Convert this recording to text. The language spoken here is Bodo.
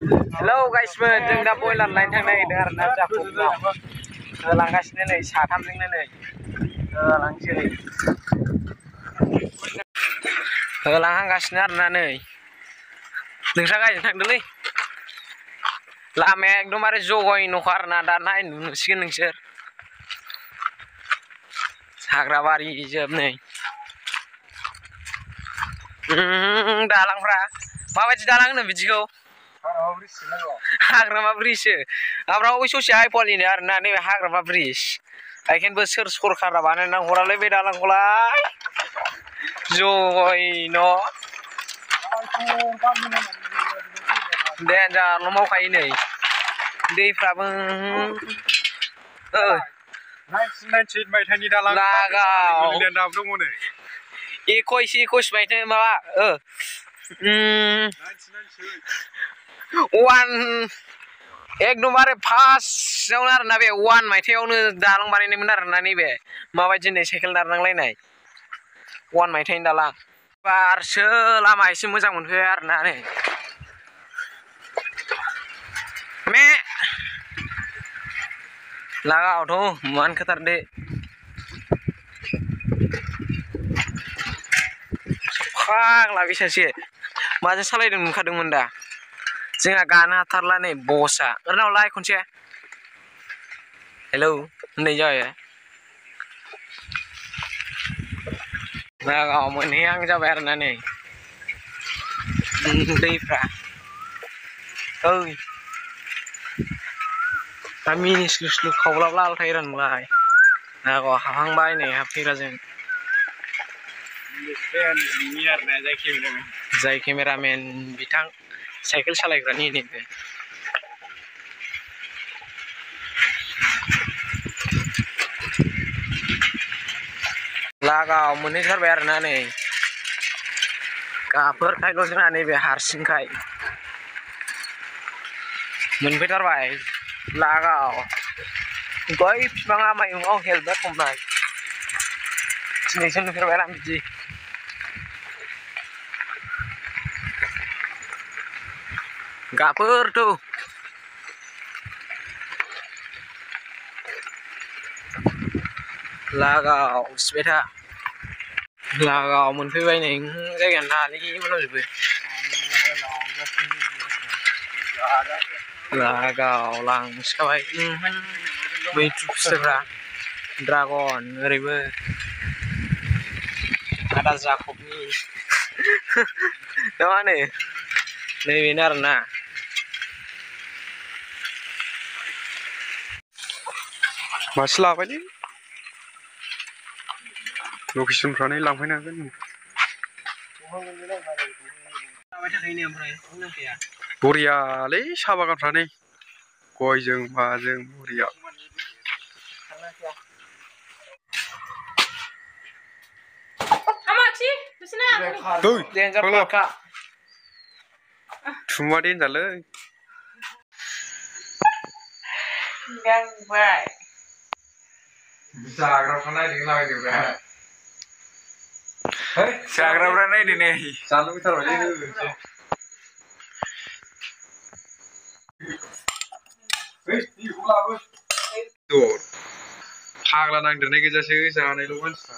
हेलौ गाइसमोन जों दा बयलार लाइन थांनो नागिरदों आरोना जाफुनाव होलांगासिनो नै साथामजोंनो नै होलांसै होलांहांगासिनो आरोना नै नोंस्रा गायनो थांदोंलै लामाया एकदमबारे जगय नखा आरोना दा नायनो नुसिगोन नोंसोर हाग्राबारि जोब नै दालांफ्रा माबायदि दालां होनो बिदिखौ हाग्रामा ब्रिजसो ओमफ्राय बै ससे आइफवालिनो आरोना नैबे हाग्रामा ब्रिज बेखायनोबो सोर सरखारा बानायना हरालै बे दालांखौलाय जय न' देनजारल' मावखायो नै दैफ्राबो 1998 मायथाइनि दालां लागाव दाबो दङ नै 21 मायथाइ माबा 1 एकदमबारे फार्स्टआवनो आरोना बे 1 मायथाइयावनो दालां बानायनायमोन आरोना नैबे माबायदि नै साइकेल नारनांलायनाय 1 मायथाइनि दालां बारसो लामा एसे मोजां मोनफैबाय आरोना नै मे लागावथ' मानखोथारदो फाग्ला बे सासे माजों सालायदों नुखादोंमोन दा जोंहा गानो हाथारला नै बसआ ओरैनावलाय खनसे हेलौ होननाय जाबाय लागाव मोनहैहां जाबाय आरोना नै दैफ्रा ओइ दा मिनिस्लु स्लु खावलाब लालथाय रानबाय लागाव हाबहांबाय नै हाबफैग्राजों जाय केमेरामेन बिथां साइकेल सालायग्रानि नैबे लागाव मोनहैथारबाय आरोना नै गाफोरखायल' जोंहा नैबे हारसिंखाय मोनफैथारबाय लागाव बै बिफाङा मायुङाव हेलमेट हमनाय दिनैसो नुफेरबाय आं बिदि गाफोरथ' लागाव सिबाय था लागाव मोनफैबाय नै जायगायानो नालै मोनामजोबो लागाव लांसिखाबाय मैथ्रु फिथाइफ्रा ड्रागन ओरैबो आदा जाखबनि ना मा होनो नैबेनो आरोना मासे लाबायलै लकेसनफ्रानो लांफैनो हागोन बरियालै साहा बागानफ्रानो गयजों माजों बरिया थुमा देनजारलै जाग्राफ्रा नायदोंब्रा जाग्राफ्रा नायदो नै जानो लुबैथारबायलै फाग्ला नांदेरनाय गोजासो जानायल' मानसिफ्रा